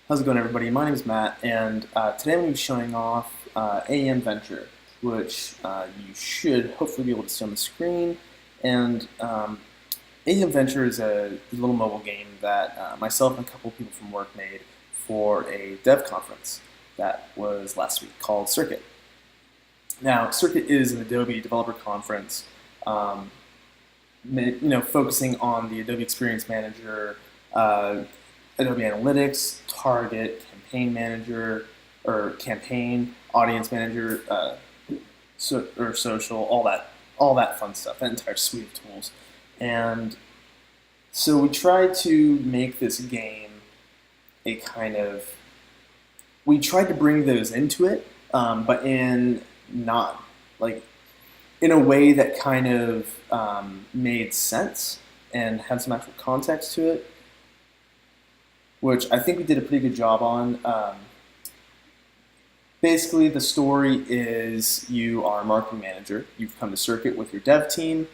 How's it going, everybody? My name is Matt, and today I'm going to be showing off AEMventure, which you should hopefully be able to see on the screen. And AEMventure is a little mobile game that myself and a couple of people from work made for a dev conference that was last week called Circuit. Now, Circuit is an Adobe developer conference, focusing on the Adobe Experience Manager, Adobe Analytics, Target, Campaign Manager, or Campaign, Audience Manager, or Social, all that fun stuff, that entire suite of tools. And so we tried to make this game a kind of, we tried to bring those into it, but in not like in a way that kind of made sense and had some actual context to it, which I think we did a pretty good job on. Basically, the story is you are a marketing manager. You've come to Circuit with your dev team,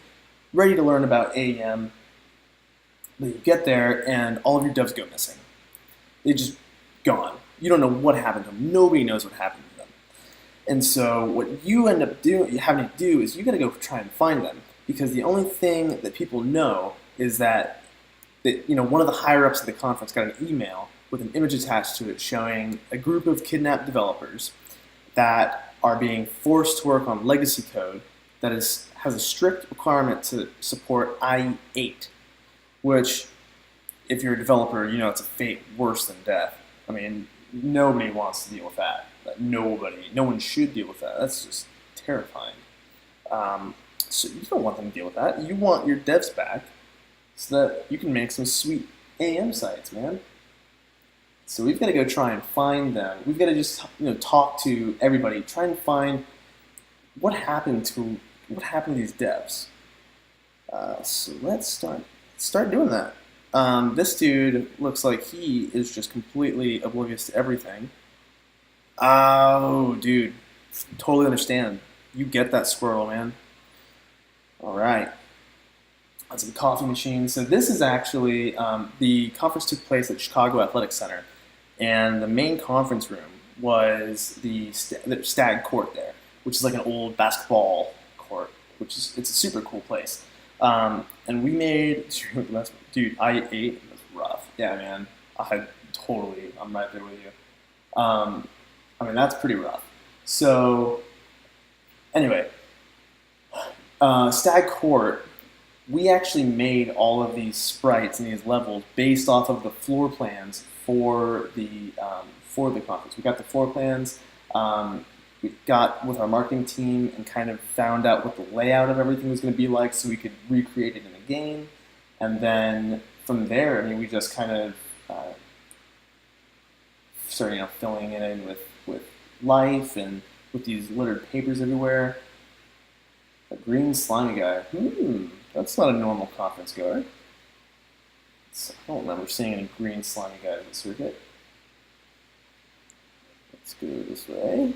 ready to learn about AEM. But you get there, and all of your devs go missing. They're just gone. You don't know what happened to them. Nobody knows what happened to them. And so what you end up having to do is you got to go try and find them, because the only thing that people know is that one of the higher ups of the conference got an email with an image attached to it showing a group of kidnapped developers that are being forced to work on legacy code that has a strict requirement to support IE8, which, if you're a developer, you know it's a fate worse than death. I mean, nobody wants to deal with that. Nobody. No one should deal with that. That's just terrifying. So you don't want them to deal with that. You want your devs back so that you can make some sweet AEM sites, man. So we've got to go try and find them. We've got to just talk to everybody, try and find what happened to these devs. So let's start doing that. This dude looks like he is just completely oblivious to everything. Oh, dude, totally understand. You get that, squirrel, man. All right. That's a coffee machine. So this is actually, the conference took place at Chicago Athletic Center, and the main conference room was the Stag Court there, which is like an old basketball court, it's a super cool place. And we made, dude, IE8 was rough. Yeah, man, I'm right there with you. I mean, that's pretty rough. So anyway, Stag Court, we actually made all of these sprites and these levels based off of the floor plans for the conference. We got the floor plans. We got with our marketing team and kind of found out what the layout of everything was going to be like, so we could recreate it in a game. And then from there, I mean, we just kind of started, filling it in with life and with these littered papers everywhere. A green slimy guy. That's not a normal conference goer. I don't remember seeing any green slimy guys at Circuit. Let's go this way.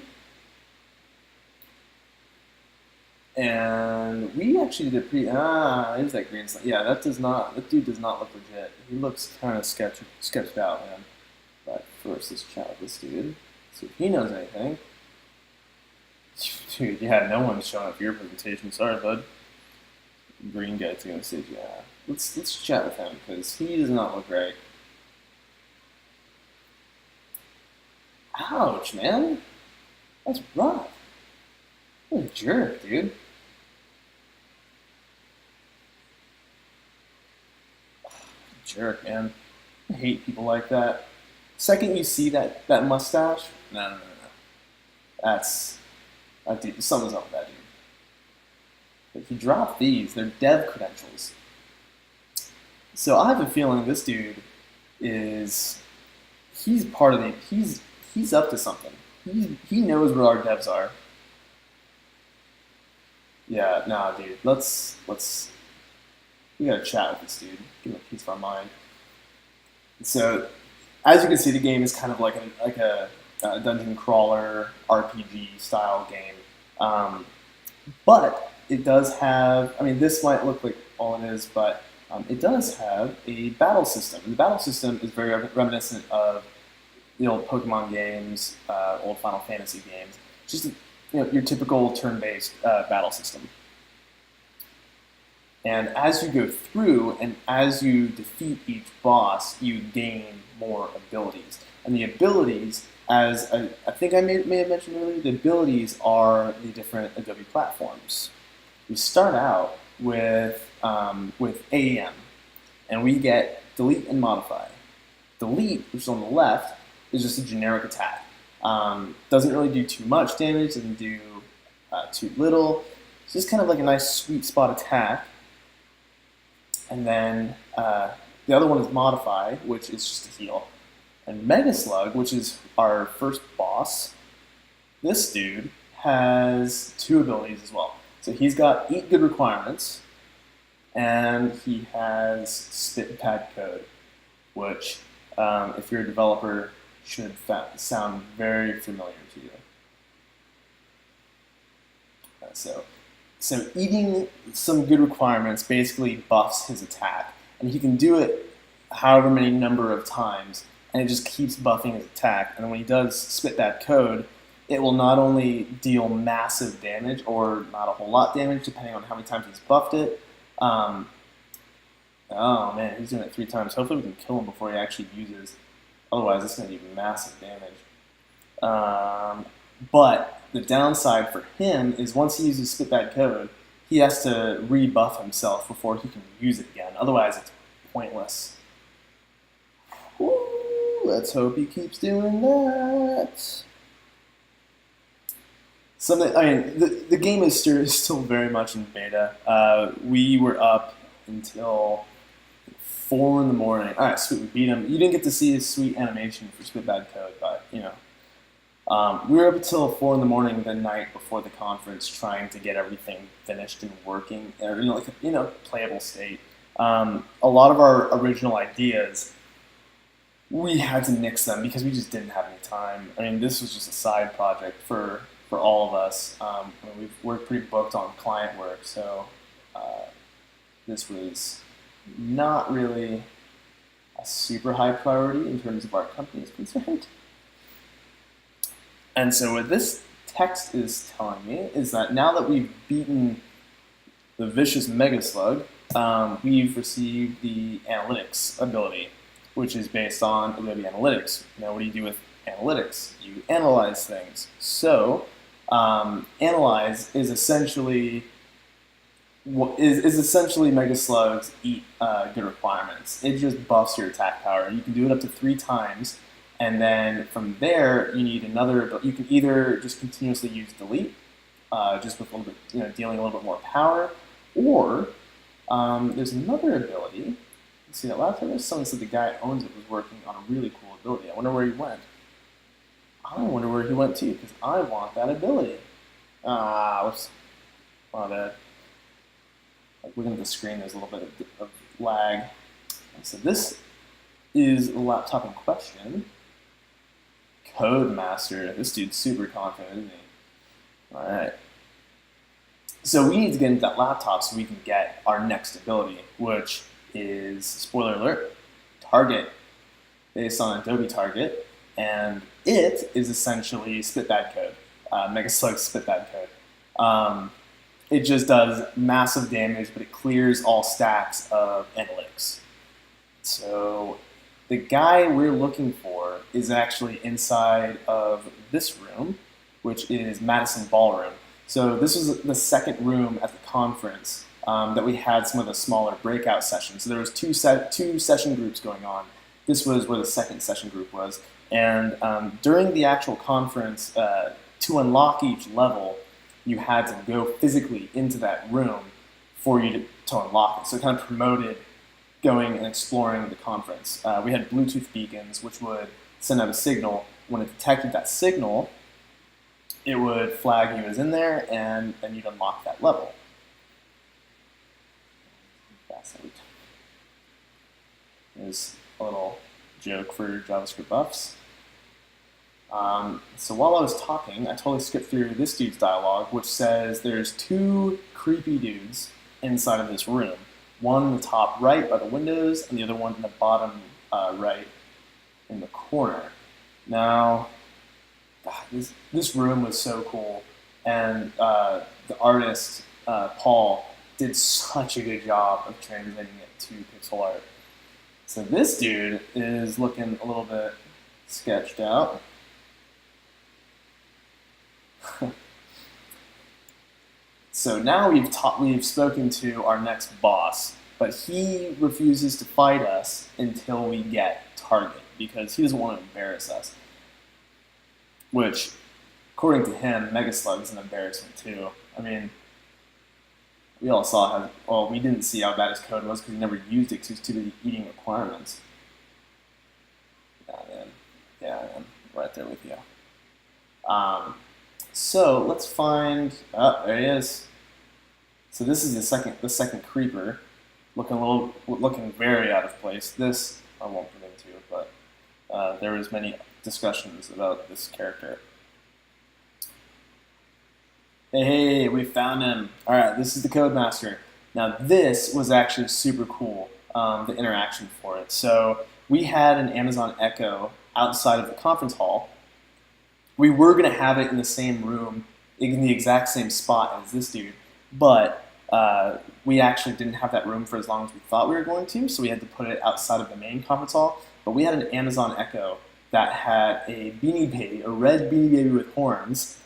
And we actually did a pretty, there's that green slime. Yeah, that dude does not look legit. He looks kind of sketched out, man. But first, let's chat with this dude, see if he knows anything. Dude, yeah, no one's showing up for your presentation. Sorry, bud. Green guy's gonna say, yeah. Let's chat with him, because he does not look right. Ouch, man. That's rough. What a jerk, dude. Jerk, man. I hate people like that. Second you see that mustache, no. That dude, something's up with that dude. If you drop these, they're dev credentials. So I have a feeling this dude he's part of he's up to something. He knows where our devs are. Yeah, nah, dude. We gotta chat with this dude. Give him a piece of our mind. So, as you can see, the game is kind of like a dungeon crawler RPG style game. But it does have, I mean, this might look like all it is, but it does have a battle system. And the battle system is very reminiscent of the old Pokemon games, old Final Fantasy games, just your typical turn-based battle system. And as you go through and as you defeat each boss, you gain more abilities. And the abilities, as I think I may have mentioned earlier, the abilities are the different Adobe platforms. We start out with AEM, and we get delete and modify. Delete, which is on the left, is just a generic attack. Doesn't really do too much damage, doesn't do too little. It's just kind of like a nice sweet spot attack. And then the other one is modify, which is just a heal. And Mega Slug, which is our first boss, this dude has 2 abilities as well. So he's got Eat Good Requirements, and he has Spit and Pad Code, which, if you're a developer, should sound very familiar to you. So eating some good requirements basically buffs his attack, and he can do it however many number of times, and it just keeps buffing his attack. And when he does Spit That Code, it will not only deal massive damage, or not a whole lot damage, depending on how many times he's buffed it. Oh man, he's doing it 3 times. Hopefully we can kill him before he actually uses. Otherwise, it's going to do massive damage. But the downside for him is once he uses Spit That Code, he has to rebuff himself before he can use it again. Otherwise, it's pointless. Ooh, let's hope he keeps doing that. The game is still very much in beta. We were up until 4 in the morning. All right, sweet, we beat him. You didn't get to see his sweet animation for Spit Bad Code, but we were up until 4 in the morning the night before the conference, trying to get everything finished and working, or playable state. A lot of our original ideas, we had to nix them because we just didn't have any time. I mean, this was just a side project for all of us. We're pretty booked on client work, so this was not really a super high priority in terms of our company is concerned. And so what this text is telling me is that now that we've beaten the vicious Mega Slug, we've received the analytics ability, which is based on Adobe Analytics. Now, what do you do with analytics? You analyze things. So, analyze is essentially Mega Slug's Eat Good Requirements. It just buffs your attack power. You can do it up to 3 times, and then from there you need another. But you can either just continuously use delete, just with a little bit, dealing a little bit more power, or there's another ability. See, that last time someone said the guy who owns it was working on a really cool ability. I wonder where he went. I wonder where he went too, because I want that ability. Whoops. My bad. Looking at the screen, there's a little bit of lag. So this is the laptop in question. Codemaster. This dude's super confident, isn't he? All right. So we need to get into that laptop so we can get our next ability, which is, spoiler alert, Target, based on Adobe Target, and it is essentially Spit That Code, Mega Slug Spit That Code. It just does massive damage, but it clears all stacks of analytics. So the guy we're looking for is actually inside of this room, which is Madison Ballroom. So this was the second room at the conference that we had some of the smaller breakout sessions. So there was two session groups going on. This was where the second session group was. And during the actual conference, to unlock each level, you had to go physically into that room for you to unlock it. So it kind of promoted going and exploring the conference. We had Bluetooth beacons, which would send out a signal. When it detected that signal, it would flag you as in there, and then you'd unlock that level. There's a little joke for JavaScript buffs. So while I was talking, I totally skipped through this dude's dialogue, which says there's 2 creepy dudes inside of this room. One in the top right by the windows, and the other one in the bottom right in the corner. Now, God, this room was so cool, and the artist Paul did such a good job of translating it to pixel art. So this dude is looking a little bit sketched out. So now we've spoken to our next boss, but he refuses to fight us until we get target because he doesn't want to embarrass us. Which, according to him, Mega Slug's an embarrassment too. I mean, we all saw how, well, we didn't see how bad his code was because he never used it because he was too busy eating requirements. Yeah, man. Yeah, man. Right there with you. So let's find, oh, there he is. So this is the second creeper, looking very out of place. This I won't get into, but there was many discussions about this character. Hey, we found him. All right, this is the Codemaster. Now this was actually super cool, the interaction for it. So we had an Amazon Echo outside of the conference hall. We were going to have it in the same room, in the exact same spot as this dude, but we actually didn't have that room for as long as we thought we were going to, so we had to put it outside of the main conference hall. But we had an Amazon Echo that had a Beanie Baby, a red Beanie Baby with horns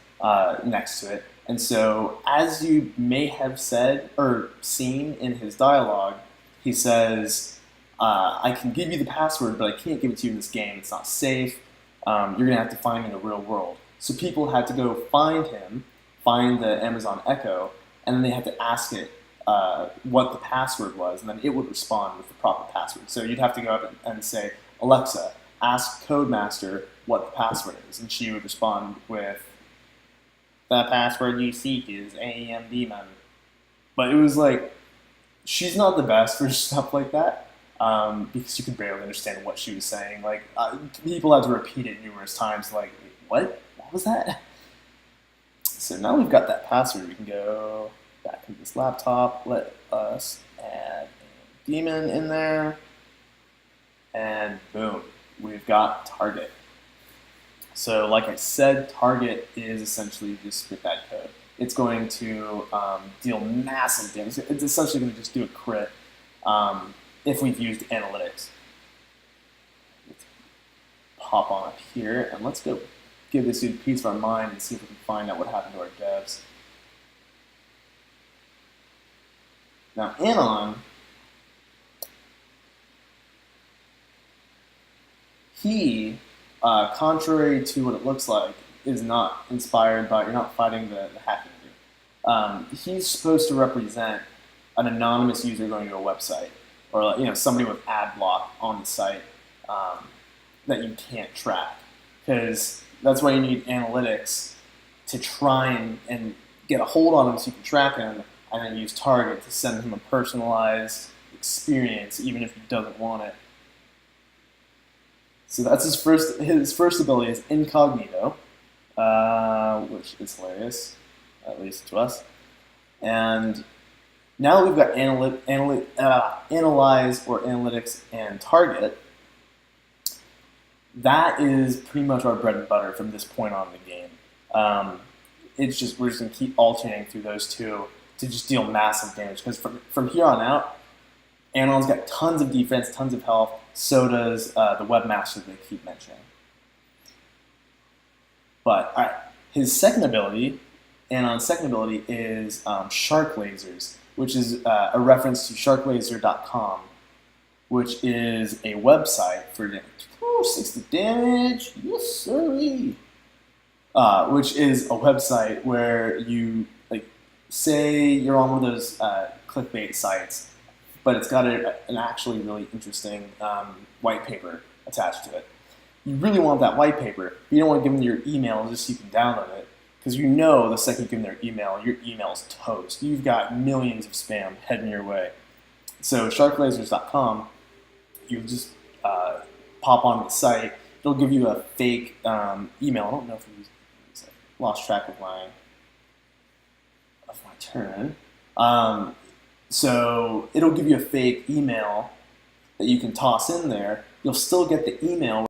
next to it. And so, as you may have said or seen in his dialogue, he says, I can give you the password, but I can't give it to you in this game. It's not safe. You're going to have to find me in the real world. So people had to go find him, find the Amazon Echo, and then they had to ask it what the password was, and then it would respond with the proper password. So you'd have to go up and say, Alexa, ask Codemaster what the password is, and she would respond with, the password you seek is AEMventure. But it was like, she's not the best for stuff like that. Because you could barely understand what she was saying. Like, people had to repeat it numerous times, like, what? What was that? So now we've got that password, we can go back into this laptop, let us add a daemon in there, and boom, we've got target. So like I said, target is essentially just spit that code. It's going to deal massive damage. It's essentially going to just do a crit. If we've used analytics. Let's pop on up here and let's go give this dude a piece of our mind and see if we can find out what happened to our devs. Now, Anon, he, contrary to what it looks like, is not inspired by, you're not fighting the hacking group. He's supposed to represent an anonymous user going to a website, or somebody with ad block on the site that you can't track, because that's why you need analytics to try and get a hold on him so you can track him, and then use target to send him a personalized experience even if he doesn't want it. So that's his first ability is incognito, which is hilarious, at least to us. And now that we've got analyze or analytics and target, that is pretty much our bread and butter from this point on in the game. It's just, we're just going to keep alternating through those two to just deal massive damage, because from here on out, Anon's got tons of defense, tons of health, so does the webmaster they keep mentioning. But all right, his second ability, Anon's second ability is shark lasers, which is a reference to sharklaser.com, which is a website for damage. Oh, 60 damage, yes sir. Which is a website where you, like, say you're on one of those clickbait sites, but it's got an actually really interesting white paper attached to it. You really want that white paper, but you don't want to give them your email just so you can download it, because you know the second you give them their email, your email's toast. You've got millions of spam heading your way. So sharklasers.com, you just pop on the site. It'll give you a fake email. I don't know if I lost track of my turn. So it'll give you a fake email that you can toss in there. You'll still get the email